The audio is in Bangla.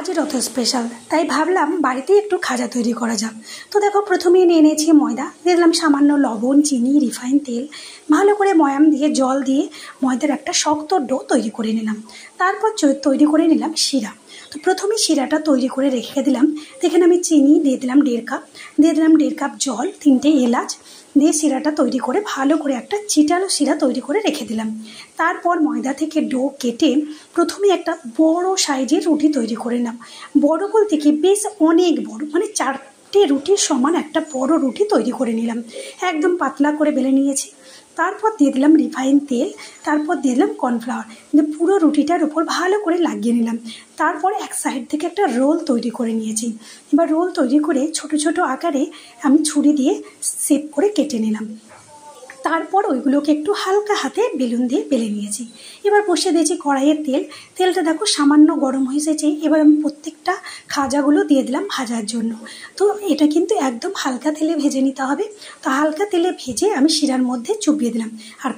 আজ রথ স্পেশাল, তাই ভাবলাম বাড়িতেই একটু খাজা তৈরি করা যাক। তো দেখো, প্রথমেই নিয়ে নিয়েছি ময়দা, দিয়ে দিলাম সামান্য লবণ, চিনি, রিফাইন তেল, ভালো করে ময়াম দিয়ে জল দিয়ে ময়দার একটা শক্ত ডো তৈরি করে নিলাম। তারপর তৈরি করে নিলাম শিরা। তো প্রথমে শিরাটা তৈরি করে রেখে দিলাম। এখানে আমি চিনি দিয়ে দিলাম 1.5 কাপ, দিয়ে দিলাম 1.5 কাপ জল, 3টে এলাচ দিয়ে শিরাটা তৈরি করে ভালো করে একটা চিটালো শিরা তৈরি করে রেখে দিলাম। তারপর ময়দা থেকে ডো কেটে প্রথমে একটা বড় সাইজের রুটি তৈরি করে নিলাম। বড় বলতে কি, বেশ অনেক বড়, মানে 4টে রুটির সমান একটা বড় রুটি তৈরি করে নিলাম। একদম পাতলা করে বেলে নিয়েছি। তারপর দিয়ে দিলাম রিফাইন তেল, তারপর দিয়ে দিলাম কর্নফ্লাওয়ার, দিয়ে পুরো রুটিটার উপর ভালো করে লাগিয়ে নিলাম। তারপর এক সাইড থেকে একটা রোল তৈরি করে নিয়েছি। এবার রোল তৈরি করে ছোট ছোট আকারে আমি ছুরি দিয়ে শেপ করে কেটে নিলাম। তারপর ওইগুলোকে একটু হালকা হাতে বেলুন দিয়ে বেলে নিয়েছি। এবার বসিয়ে দিয়েছি কড়াইয়ের তেলটা দেখো সামান্য গরম হয়ে এসেছে। এবার আমি প্রত্যেকটা খাজাগুলো দিয়ে দিলাম ভাজার জন্য। তো এটা কিন্তু একদম হালকা তেলে ভেজে নিতে হবে। তো হালকা তেলে ভেজে আমি শিরার মধ্যে চুবিয়ে দিলাম। আর